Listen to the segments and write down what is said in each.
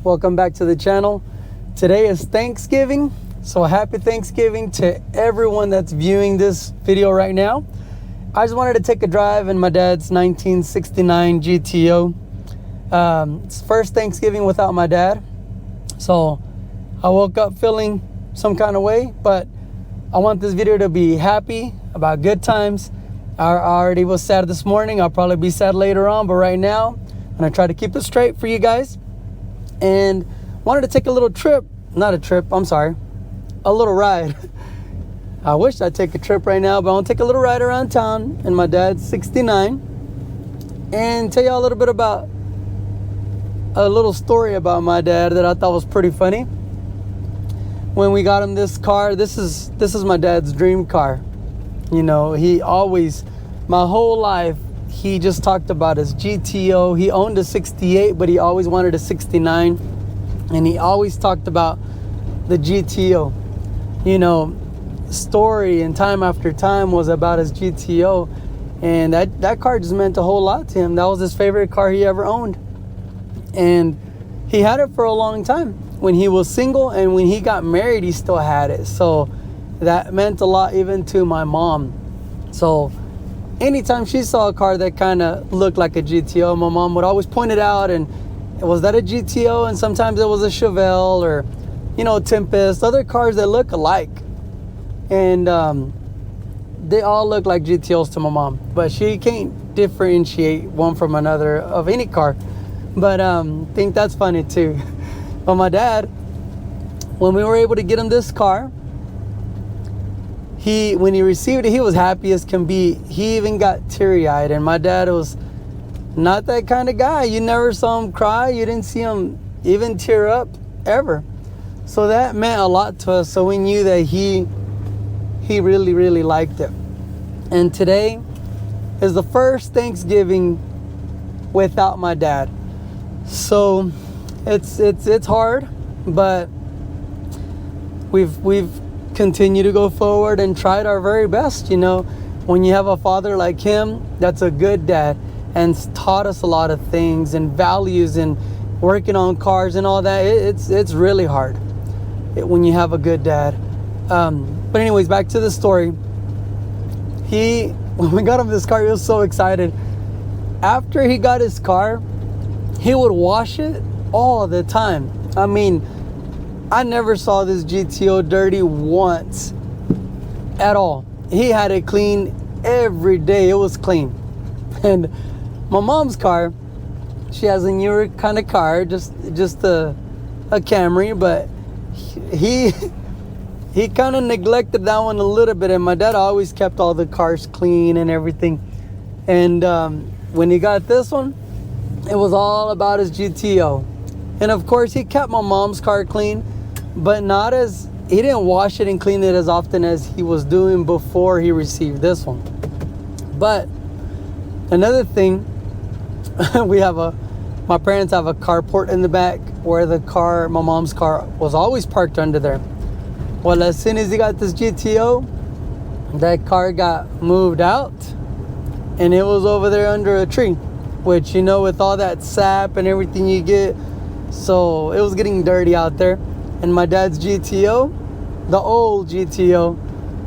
welcome back to the channel. Today is Thanksgiving, so happy Thanksgiving to everyone that's viewing this video right now. I just wanted to take a drive in my dad's 1969 GTO. It's first Thanksgiving without my dad, so I woke up feeling some kind of way, but I want this video to be happy, about good times. I already was sad this morning. I'll probably be sad later on, but right now I'm gonna try to keep it straight for you guys. And wanted to take a little a little ride. I wish I'd take a trip right now, but I want to take a little ride around town in my dad's 69 and tell y'all a little bit about a little story about my dad that I thought was pretty funny. When we got him this car, this is my dad's dream car. You know, he always, my whole life, he just talked about his GTO. He owned a 68, but he always wanted a 69. And he always talked about the GTO. You know, story and time after time was about his GTO. And that car just meant a whole lot to him. That was his favorite car he ever owned. And he had it for a long time. When he was single and when he got married, he still had it. So that meant a lot even to my mom. So anytime she saw a car that kind of looked like a GTO, my mom would always point it out. And was that a GTO? And sometimes it was a Chevelle or, you know, Tempest, other cars that look alike. And they all look like GTOs to my mom, but she can't differentiate one from another of any car. But think that's funny too. But my dad, when we were able to get him this car, when he received it, he was happy as can be. He even got teary-eyed, and my dad was not that kind of guy. You never saw him cry. You didn't see him even tear up ever. So that meant a lot to us. So we knew that he really, really liked it. And today is the first Thanksgiving without my dad. So it's hard, but we've continued to go forward and tried our very best. You know, when you have a father like him, that's a good dad, and taught us a lot of things and values and working on cars and all that. It's really hard when you have a good dad. But anyways, back to the story. When we got him this car, he was so excited. After he got his car, he would wash it all the time. I mean, I never saw this GTO dirty once at all. He had it clean every day. It was clean. And my mom's car, she has a newer kind of car, just a Camry, but he kind of neglected that one a little bit. And my dad always kept all the cars clean and everything. And when he got this one, it was all about his GTO. And of course, he kept my mom's car clean, but he didn't wash it and clean it as often as he was doing before he received this one. But another thing, my parents have a carport in the back where my mom's car was always parked under there. Well, as soon as he got this GTO, that car got moved out and it was over there under a tree, which, you know, with all that sap and everything you get, so it was getting dirty out there. And my dad's GTO, the old GTO,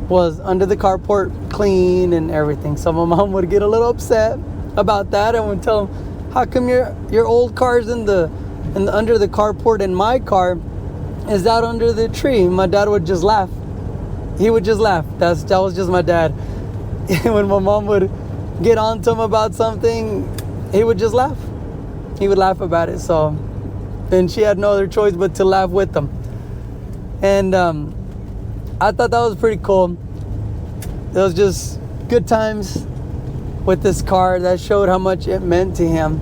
was under the carport, clean and everything. So my mom would get a little upset about that and would tell him, how come your old car's under the carport and my car is out under the tree? My dad would just laugh. He would just laugh. That was just my dad. When my mom would get on to him about something, he would just laugh. He would laugh about it. So then she had no other choice but to laugh with them. And I thought that was pretty cool. It was just good times with this car. That showed how much it meant to him,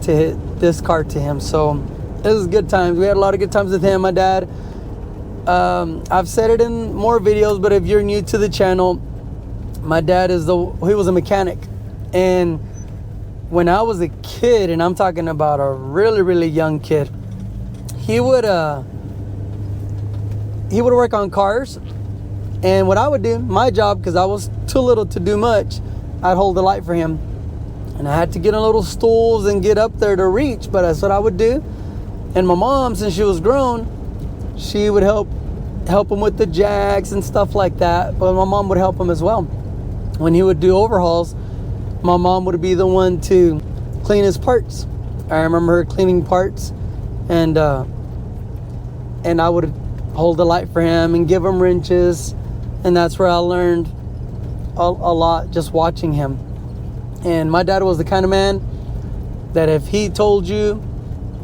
to hit this car to him. So it was good times. We had a lot of good times with him, my dad. I've said it in more videos, but if you're new to the channel, my dad he was a mechanic. And when I was a kid, and I'm talking about a really, really young kid, he would work on cars. And what I would do, my job, because I was too little to do much, I'd hold the light for him. And I had to get on little stools and get up there to reach, but that's what I would do. And my mom, since she was grown, she would help him with the jacks and stuff like that. But my mom would help him as well. When he would do overhauls, my mom would be the one to clean his parts. I remember her cleaning parts, and I would hold the light for him and give him wrenches, and that's where I learned a lot just watching him. And my dad was the kind of man that if he told you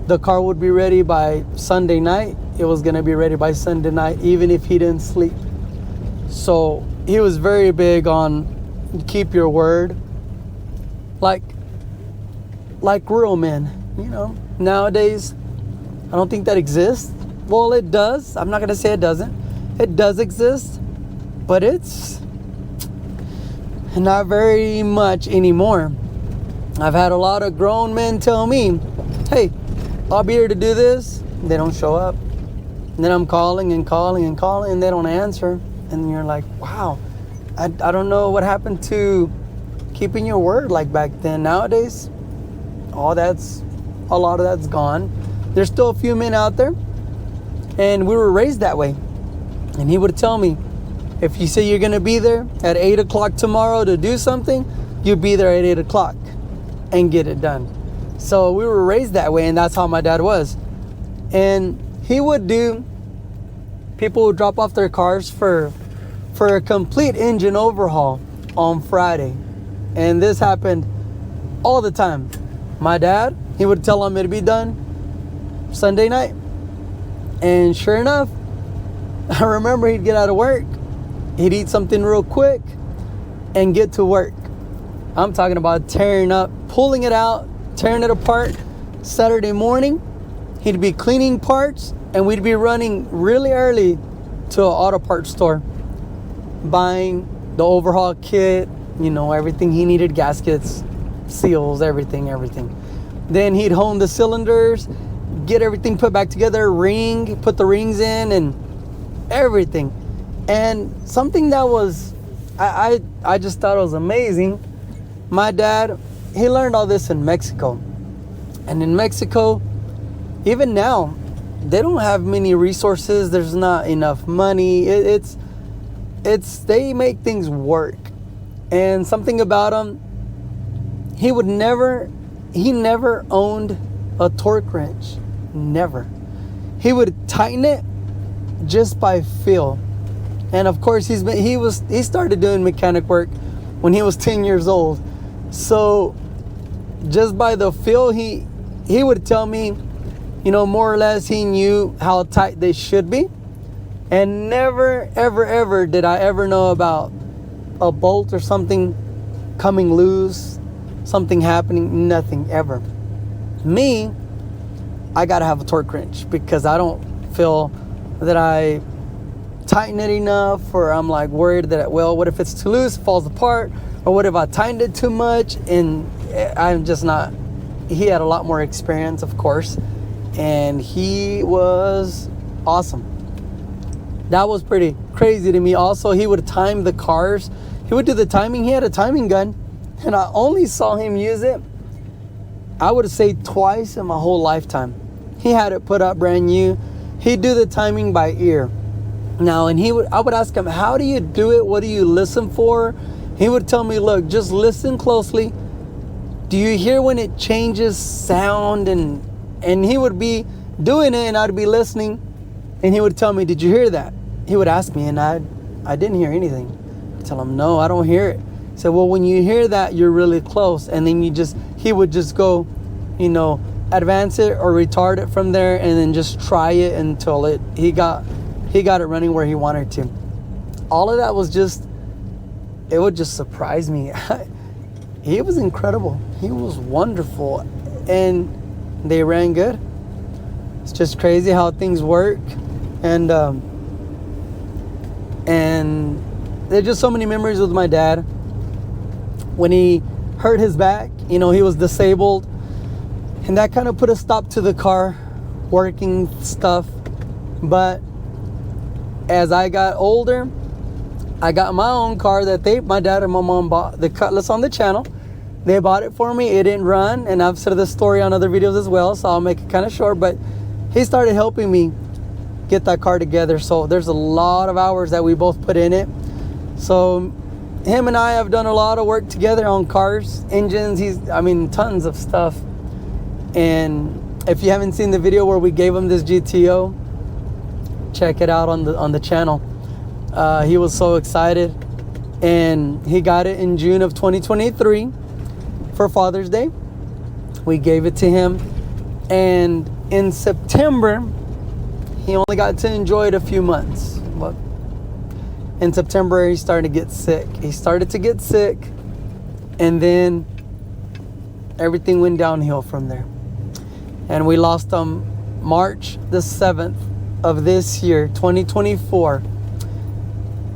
the car would be ready by Sunday night, it was going to be ready by Sunday night, even if he didn't sleep. So he was very big on keep your word, like real men. You know, nowadays I don't think that exists. Well, it does. I'm not going to say it doesn't. It does exist, but it's not very much anymore. I've had a lot of grown men tell me, hey, I'll be here to do this. They don't show up. And then I'm calling and calling and calling, and they don't answer. And you're like, wow, I don't know what happened to keeping your word like back then. Nowadays, a lot of that's gone. There's still a few men out there, and we were raised that way. And he would tell me, if you say you're going to be there at 8 o'clock tomorrow to do something, you'll be there at 8 o'clock and get it done. So we were raised that way, and that's how my dad was. And he would do, people would drop off their cars for a complete engine overhaul on Friday. And this happened all the time. My dad, he would tell them it'd be done Sunday night. And sure enough, I remember he'd get out of work, he'd eat something real quick and get to work. I'm talking about tearing up, pulling it out, tearing it apart. Saturday morning, he'd be cleaning parts, and we'd be running really early to an auto parts store, buying the overhaul kit, you know, everything he needed, gaskets, seals, everything. Then he'd hone the cylinders, get everything put back together, put the rings in and everything. And something that was, I just thought it was amazing. My dad, he learned all this in Mexico. And in Mexico, even now, they don't have many resources. There's not enough money. They make things work. And something about him, he never owned a torque wrench. Never. He would tighten it just by feel. And of course, he started doing mechanic work when he was 10 years old. So just by the feel, he would tell me, you know, more or less he knew how tight they should be. And never, ever, ever did I ever know about a bolt or something coming loose, something happening, nothing ever. Me, I gotta have a torque wrench because I don't feel that I tighten it enough, or I'm like worried that, well, what if it's too loose, falls apart, or what if I tightened it too much? And I'm just not. He had a lot more experience, of course, and he was awesome. That was pretty crazy to me. Also, he would time the cars. He would do the timing. He had a timing gun, and I only saw him use it, I would say, twice in my whole lifetime. He had it put up brand new. He'd do the timing by ear. Now, and I would ask him, how do you do it? What do you listen for? He would tell me, look, just listen closely. Do you hear when it changes sound? And he would be doing it, and I'd be listening, and he would tell me, did you hear that? He would ask me, and I didn't hear anything. I'd tell him, no, I don't hear it. He said, well, when you hear that, you're really close. And then he would just go, you know, advance it or retard it from there, and then just try it until he got it running where he wanted to. All of that was it would just surprise me. He was incredible. He was wonderful, and they ran good. It's just crazy how things work, and there's just so many memories with my dad. When he hurt his back, you know, he was disabled, and that kind of put a stop to the car working stuff. But as I got older, I got my own car that my dad and my mom bought, the Cutlass on the channel. They bought it for me. It didn't run, and I've said this story on other videos as well, so I'll make it kind of short. But he started helping me get that car together. So there's a lot of hours that we both put in it. So him and I have done a lot of work together on cars, engines, tons of stuff. And if you haven't seen the video where we gave him this GTO, check it out on the channel. He was so excited, and he got it in June of 2023 for Father's Day. We gave it to him, and in September he only got to enjoy it a few months. But in September he started to get sick. And then everything went downhill from there. And we lost him March the 7th of this year, 2024.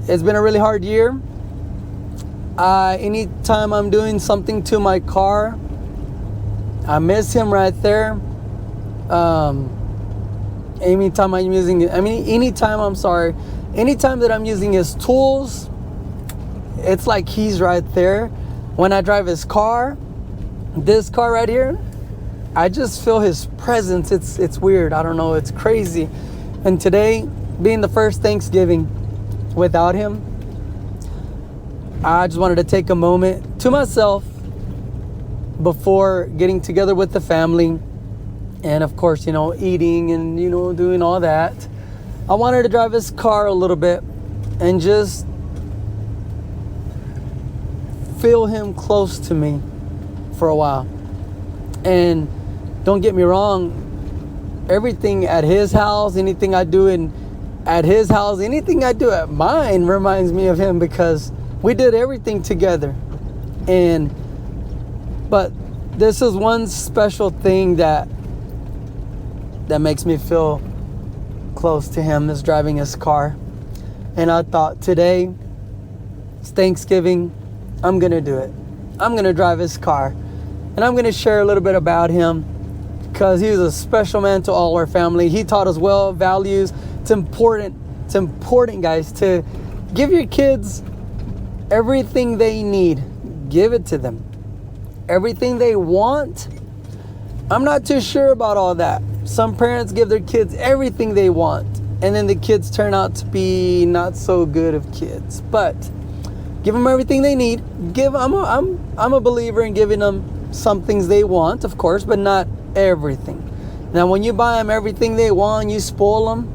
It's been a really hard year. Anytime I'm doing something to my car, I miss him right there. Anytime that I'm using his tools, it's like he's right there. When I drive his car, this car right here, I just feel his presence. It's weird. I don't know. It's crazy. And today, being the first Thanksgiving without him, I just wanted to take a moment to myself before getting together with the family. And of course, eating and, doing all that. I wanted to drive his car a little bit and just feel him close to me for a while. And don't get me wrong, everything at his house, anything I do at his house, anything I do at mine reminds me of him, because we did everything together. But this is one special thing that makes me feel close to him, is driving his car. And I thought, today, it's Thanksgiving, I'm gonna do it. I'm gonna drive his car, and I'm gonna share a little bit about him, because he was a special man to all our family. He taught us well values. It's important, guys, to give your kids everything they need. Give it to them. Everything they want, I'm not too sure about all that. Some parents give their kids everything they want, and then the kids turn out to be not so good of kids. But give them everything they need. I'm a believer in giving them some things they want, of course, but not everything. Now, when you buy them everything they want, you spoil them.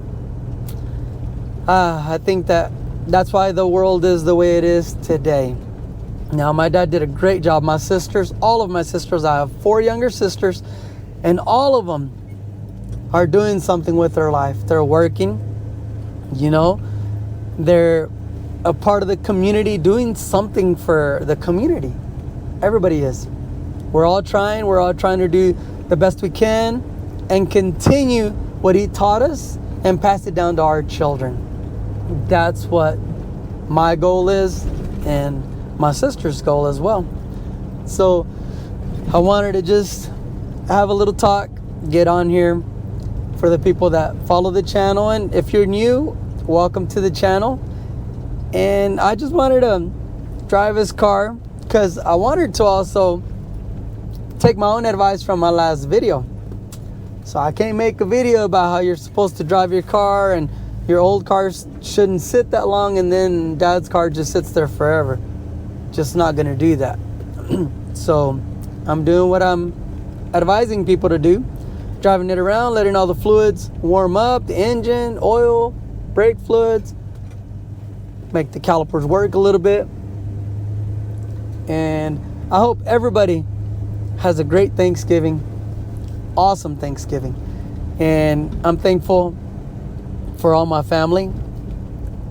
I think that's why the world is the way it is today. Now, my dad did a great job. My sisters, all of my sisters, I have 4 younger sisters, and all of them are doing something with their life. They're working, they're a part of the community, doing something for the community. Everybody is. We're all trying to do the best we can and continue what he taught us and pass it down to our children. That's what my goal is, and my sister's goal as well. So I wanted to just have a little talk, get on here for the people that follow the channel. And if you're new, welcome to the channel. And I just wanted to drive his car because I wanted to also take my own advice from my last video. So I can't make a video about how you're supposed to drive your car and your old cars shouldn't sit that long, and then dad's car just sits there forever. Just not gonna do that. So I'm doing what I'm advising people to do, driving it around, letting all the fluids warm up, the engine, oil, brake fluids, make the calipers work a little bit. And I hope everybody has a great Thanksgiving, awesome Thanksgiving. And I'm thankful for all my family.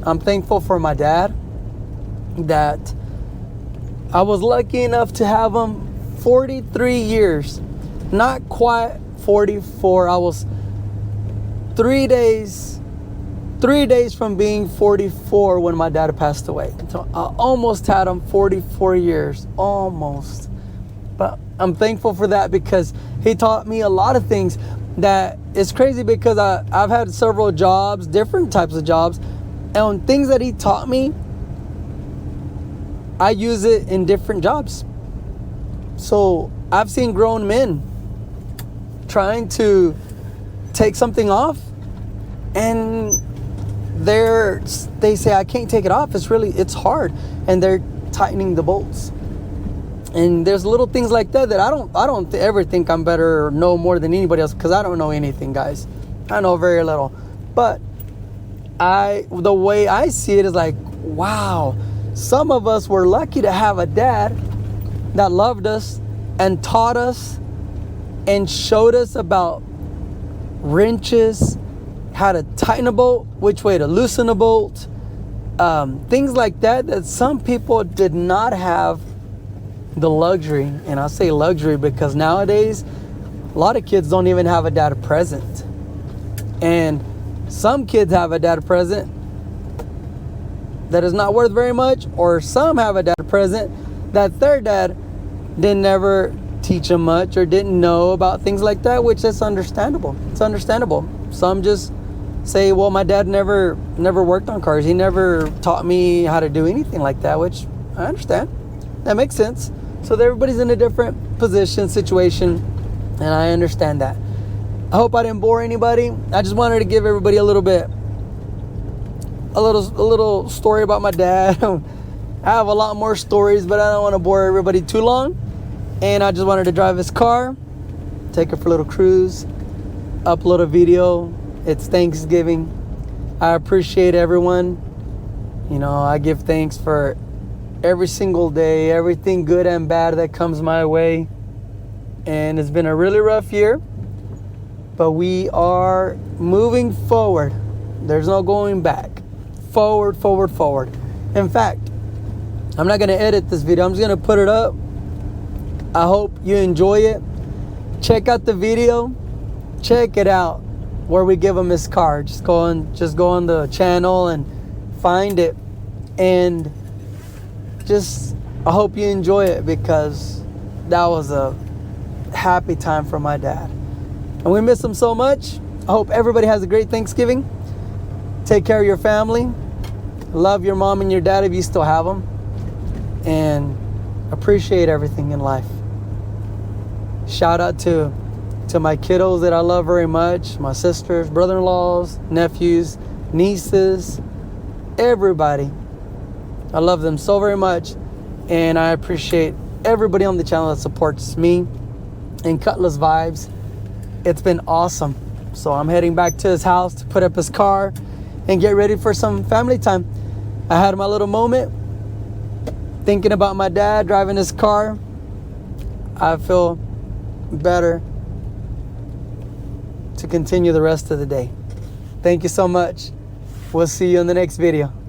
I'm thankful for my dad, that I was lucky enough to have him 43 years, not quite 44. I was 3 days from being 44 when my dad passed away. So I almost had him 44 years, almost. But I'm thankful for that because he taught me a lot of things. That is crazy because I've had several jobs, different types of jobs, and things that he taught me, I use it in different jobs. So I've seen grown men trying to take something off, and they say, I can't take it off. It's hard. And they're tightening the bolts. And there's little things like that I don't ever think I'm better or know more than anybody else, because I don't know anything, guys. I know very little. But the way I see it is like, wow, some of us were lucky to have a dad that loved us and taught us and showed us about wrenches, how to tighten a bolt, which way to loosen a bolt, things like that some people did not have the luxury. And I say luxury because nowadays a lot of kids don't even have a dad present, and some kids have a dad present that is not worth very much, or some have a dad present that their dad didn't ever teach them much or didn't know about things like that, which is understandable. It's understandable. Some just say, well, my dad never worked on cars. He never taught me how to do anything like that, which I understand. That makes sense. So everybody's in a different position, situation, and I understand that. I hope I didn't bore anybody. I just wanted to give everybody a little story about my dad. I have a lot more stories, but I don't want to bore everybody too long. And I just wanted to drive his car, take it for a little cruise, upload a video. It's Thanksgiving. I appreciate everyone. You know, I give thanks for every single day, everything good and bad that comes my way. And it's been a really rough year, but we are moving forward. There's no going back. Forward, forward, forward. In fact, I'm not going to edit this video. I'm just going to put it up. I hope you enjoy it. Check out the video. Check it out where we give him his car. Just go on the channel and find it. And I hope you enjoy it, because that was a happy time for my dad. And we miss him so much. I hope everybody has a great Thanksgiving. Take care of your family. Love your mom and your dad if you still have them. And appreciate everything in life. Shout out to my kiddos that I love very much. My sisters, brother-in-laws, nephews, nieces, everybody. I love them so very much. And I appreciate everybody on the channel that supports me and Cutlass Vibes. It's been awesome. So I'm heading back to his house to put up his car and get ready for some family time. I had my little moment thinking about my dad driving his car. I feel better to continue the rest of the day. Thank you so much. We'll see you in the next video.